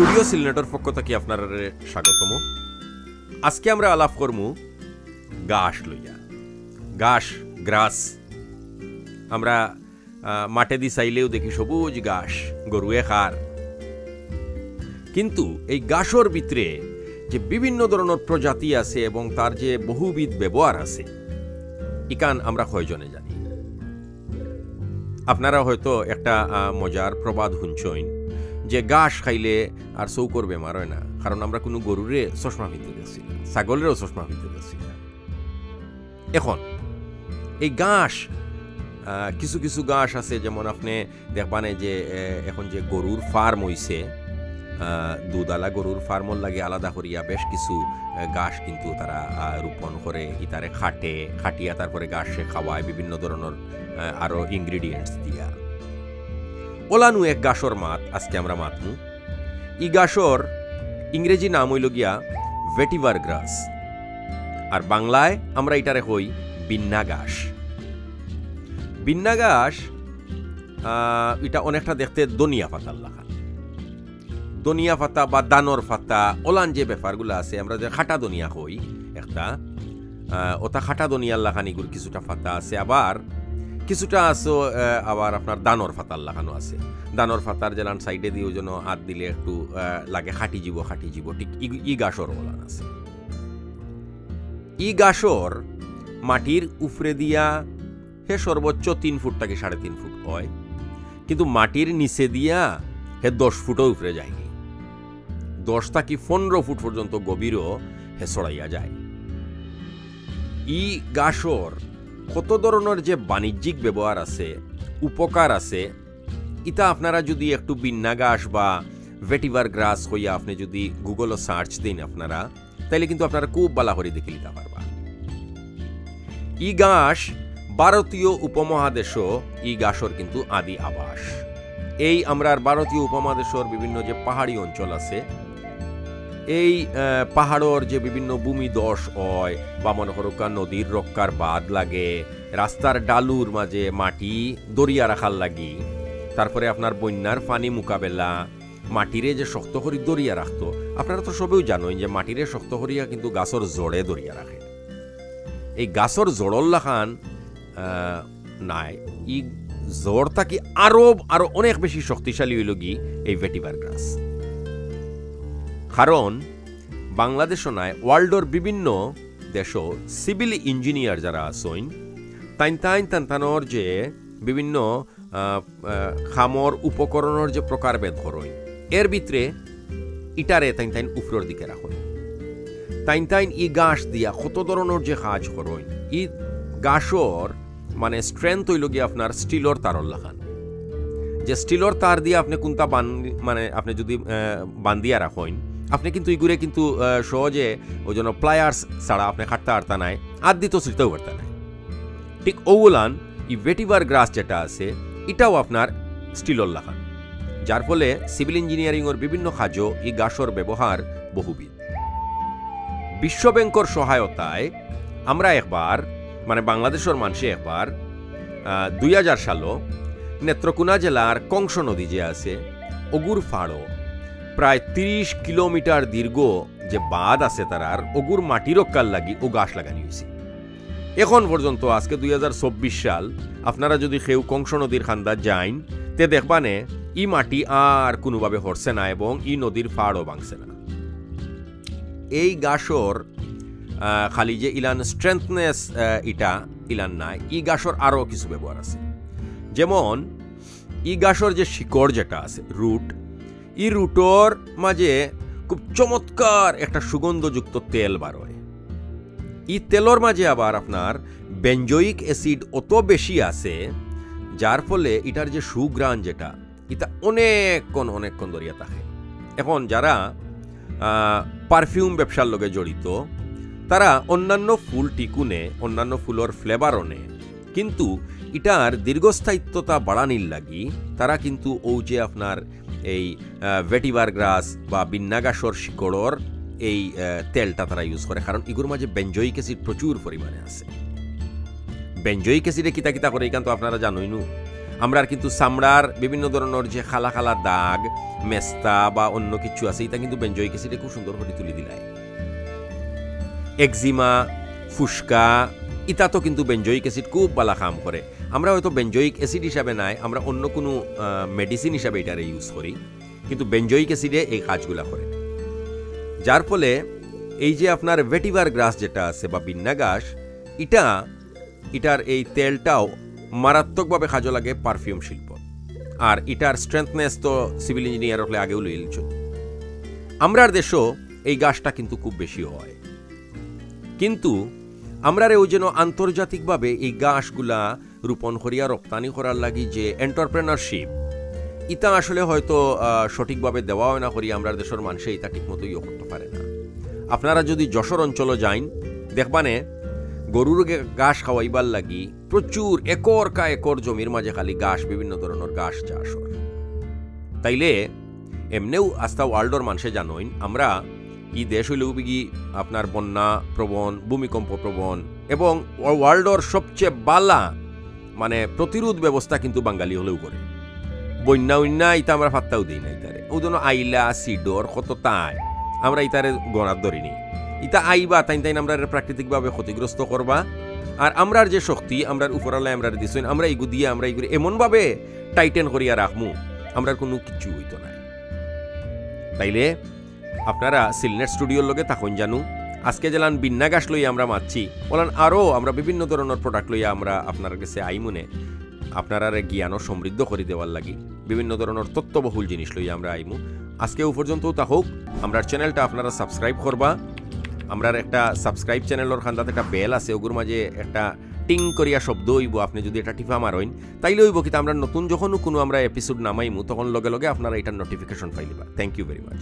Studio সিলনেটর পক্ষ থেকে আপনার স্বাগতম। আজকে আমরা আলাপ করমু গাছ লইয়া। গাছ গ্রাস আমরা মাঠে দি চাইলেও দেখি সবুজ গাছ গরুয়ে খার, কিন্তু এই গাছর ভিতরে যে বিভিন্ন ধরনের প্রজাতি আছে এবং তার যে বহুবিধ ব্যবহার আছে ইকান আমরা কয়জনে জানি। আপনারা হয়তো একটা মজার প্রবাদ শুনছেন যে ঘাস খাইলে আর চৌকর বেমার হয় না, কারণ আমরা কোনো গরুরে চশমা পিনতে দিচ্ছি না, ছাগলেরও চশমা পিনতে দিচ্ছি না। এখন এই ঘাস কিছু কিছু ঘাস আছে, যেমন আপনি দেখবানে যে এখন যে গরুর ফার্ম হইছে, দুধালা গরুর ফার্মর লাগে আলাদা করিয়া বেশ কিছু ঘাস কিন্তু তারা রোপণ করে, ইতারে খাটিয়া তারপরে ঘাসে খাওয়ায় বিভিন্ন ধরনের আরো ইনগ্রিডিয়েন্টস দিয়া। ওলানু এক গাছর মাত আজকে আমরা মাতমু। ই গাছর ইংরেজি নাম হইল গিয়া ভেটিভার গ্রাস, আর বাংলায় আমরা এটারে কই বিন্না ঘাস। বিন্না ঘাস এটা অনেকটা দেখতে দনিয়া পাতার লাগান, দনিয়া পাতা বা দানর পাতা ওলান যে ব্যাপারগুলো আছে, আমরা যে খাটা দনিয়া কই একটা, ওটা খাটা দনিয়ার লাগানিগুলো কিছুটা পাতা আছে, আবার কিছুটা আছে আবার আপনার দানর ফাতার লাগানো আছে। দানর ফাতার জেলান সাইডে দিয়ে যেন হাত দিলে একটু লাগে খাটি জীব, ঠিক ই গাছর ওলান আছে। ই গাছর মাটির উপরে দিয়া হে সর্বোচ্চ 3 ফুট থেকে 3.5 ফুট হয়, কিন্তু মাটির নিচে দিয়া হে 10 ফুটও উপরে যায়নি, 10 থেকে 15 ফুট পর্যন্ত গভীরও হে ছড়াইয়া যায়। ই গাছর কত ধরনের যে বাণিজ্যিক ব্যবহার আছে, উপকার আছে, ইটা আপনারা যদি একটু বিন্না ঘাস বা ভেটিভার গ্রাস হইয়া আপনি যদি গুগলও সার্চ দিন আপনারা, তাইলে কিন্তু আপনারা খুব ভালো করে দেখে নিতে পারবা। ই ঘাস ভারতীয় উপমহাদেশও ই ঘাসর কিন্তু আদি আবাস। এই আমরা ভারতীয় উপমহাদেশের বিভিন্ন যে পাহাড়ি অঞ্চল আছে, এই পাহাড়ের যে বিভিন্ন ভূমি দশ হয় বা মনে করো নদীর রক্ষার বাদ লাগে, রাস্তার ডালুর মাঝে মাটি দরিয়া রাখার লাগি, তারপরে আপনার বন্যার পানি মোকাবেলা, মাটিরে যে শক্ত করি দরিয়া রাখতো। আপনারা তো সবেও জানেন যে মাটিরে শক্ত করিয়া কিন্তু গাছর জড়ে দরিয়া রাখে। এই গাছর জড়ল লাখান নাই, ই জড় থাকি আরো অনেক বেশি শক্তিশালী হইল গি এই ভেটিভার গ্রাস। কারণ বাংলাদেশও নাই, ওয়ার্ল্ডর বিভিন্ন দেশও সিভিল ইঞ্জিনিয়ার যারা আছেন তাইনর যে বিভিন্ন খামর উপকরণের যে প্রকারভেদ করেন, এর ভিতরে ইটারে তাইন উপরের দিকে রাখুন। তাইন ই গাছ দিয়া কত ধরনের যে কাজ করেন, ই গাছর মানে স্ট্রেংথ হইল গিয়ে আপনার স্টিলর তারর লাগান, যে স্টিলর তার দিয়ে আপনি কোনটা মানে আপনি যদি বান্ধিয়া রাখেন, আপনি কিন্তু ইগুরে কিন্তু সহজে ওই জন্য প্লায়ার্স ছাড়া আপনি খাটতে পারতা নাই, আদি তো ছিঁড়তেও পারতা নাই। ঠিক ওগুলান ই ভেটিভার গ্রাস যেটা আছে এটাও আপনার স্টিলর লাগান, যার ফলে সিভিল ইঞ্জিনিয়ারিংয়ের বিভিন্ন কাজও এই গাছর ব্যবহার বহুবিধ। বিশ্ব ব্যাংকের সহায়তায় আমরা একবার মানে বাংলাদেশের মানুষে একবার 2000 সালও নেত্রকোনা জেলার কংস নদী যে আছে অগুর ফাড়ো প্রায় 30 কিলোমিটার দীর্ঘ যে বাঁধ আছে তারার অগুর মাটি রক্ষার লাগি ও গাছ লাগানি হয়েছে। এখন পর্যন্ত আজকে 2024 সাল আপনারা যদি কেউ কংস নদীর খান্দার যাইন তে দেখবানে ই মাটি আর কোনোভাবে হরছে না এবং ই নদীর ফাড়ও ভাঙছে না। এই গাছর খালি যে ইলান স্ট্রেংথনেস ইটা ইলান নাই, ই গাছর আরও কিছু ব্যবহার আছে। যেমন ই গাছর যে শিকড় যেটা আছে রুট, ই রুটর মাঝে খুব চমৎকার একটা সুগন্ধযুক্ত তেল বার হয়। ই তেলর মাঝে আবার আপনার বেঞ্জয়িক অ্যাসিড অত বেশি আছে, যার ফলে এটার যে সুগ্রাণ যেটা এটা অনেকক্ষণ ধরিয়া থাকে। এখন যারা পারফিউম ব্যবসার লগে জড়িত তারা অন্যান্য ফুল টিকুনে, অন্যান্য ফুলর ফ্লেভারও নে, কিন্তু এটার দীর্ঘস্থায়িত্বতা বাড়ানির লাগি তারা কিন্তু ও যে আপনার এই ভেটিভার গ্রাস বা বিন্না ঘাসর শিকড়র এই তেলটা তারা ইউজ করে, কারণ এগুলোর মাঝে বেঞ্জয়িক অ্যাসিড প্রচুর পরিমাণে আছে। বেঞ্জয়িক অ্যাসিডে কিতা করে এখান তো আপনারা জানোই নু, আমরা কিন্তু চামড়ার বিভিন্ন ধরনের যে খালা খালা দাগ মেস্তা বা অন্য কিছু আছে এটা কিন্তু বেঞ্জয়িক অ্যাসিডে খুব সুন্দর করে তুলে দিলায়। একজিমা ফুসকা ইটা তো কিন্তু বেঞ্জয়িক অ্যাসিড খুব ভালো কাম করে। আমরা হয়তো বেঞ্জয়িক অ্যাসিড হিসাবে নাই, আমরা অন্য কোনো মেডিসিন হিসাবে এটারে ইউজ করি, কিন্তু বেঞ্জয়িক অ্যাসিডে এই কাজগুলা করে। যার ফলে এই যে আপনার ভেটিভার গ্রাস যেটা আছে বা বিন্না ঘাস, এটার এই তেলটাও মারাত্মকভাবে কাজে লাগে পারফিউম শিল্প। আর এটার স্ট্রেংথনেস তো সিভিল ইঞ্জিনিয়ার হলে আগেও লইলছ। আমরার দেশও এই গাছটা কিন্তু খুব বেশি হয়, কিন্তু আমরারে ওই যেন আন্তর্জাতিকভাবে এই গাছগুলা রোপণ করিয়া রপ্তানি করার লাগি যে এন্টারপ্রেনারশিপ, ইটা আসলে হয়তো সঠিকভাবে দেওয়া হয় না করি আমরার দেশের মানুষে ইটা ঠিক মতো ইয়ে করতে পারে না। আপনারা যদি যশোর অঞ্চলে যাইন দেখবানে গরুর ঘাস খাওয়াইবার লাগি প্রচুর একর কা একর জমির মাঝে খালি ঘাস, বিভিন্ন ধরনের ঘাস চাষ হয়। তাইলে এমনিও আস্তা ওয়ার্ল্ডর মানুষে জানোইন আমরা এই দেশ হইলেও বিগি আপনার বন্যা প্রবণ, ভূমিকম্প প্রবণ এবং ওয়ার্ল্ডর সবচেয়ে বালা মানে প্রতিরোধ ব্যবস্থা কিন্তু বাঙালি হলেও করে। বন্যা উন্যা ইতা আমরা ফাত্তাও দিই না, ইতারে ও জন্য আইলা সিডর কত তাই আমরা ইতারে গণার ধরিনি। ইতা আইবা তাই আমরা প্রাকৃতিকভাবে ক্ষতিগ্রস্ত করবা। আর আমরার যে শক্তি আমরার উপরালায় আমরা দিচ্ছেন, আমরা এগু দিয়ে আমরা এগুলো এমনভাবে টাইটেন করিয়া রাখমু আমরার কোনো কিছু হইতো না। তাইলে আপনারা সিলনেট স্টুডিওর লগে থাকুন জানু। আজকে যেলান বিন্না ঘাস লইয়া আমরা মারছি, বলান আরও আমরা বিভিন্ন ধরনের প্রোডাক্ট লইয়া আমরা আপনার কাছে আইমুনে আপনারা জ্ঞানও সমৃদ্ধ করে দেওয়ার লাগি বিভিন্ন ধরনের তথ্যবহুল জিনিস লইয়া আমরা আইমু। আজকে ও পর্যন্ত তা হোক। আমরার চ্যানেলটা আপনারা সাবস্ক্রাইব করবা। আমরার একটা সাবস্ক্রাইব চ্যানেলের খান্দাতে একটা বেল আছে, ওগুর মাঝে একটা টিং করিয়া শব্দ হইব। আপনি যদি এটা টিপা মারইন তাইলে হইব কিন্তু আমরা নতুন যখন কোনো আমরা এপিসোড নামাইমু তখন লগে লগে আপনারা এটার নোটিফিকেশন পাইলিবা। Thank you very much.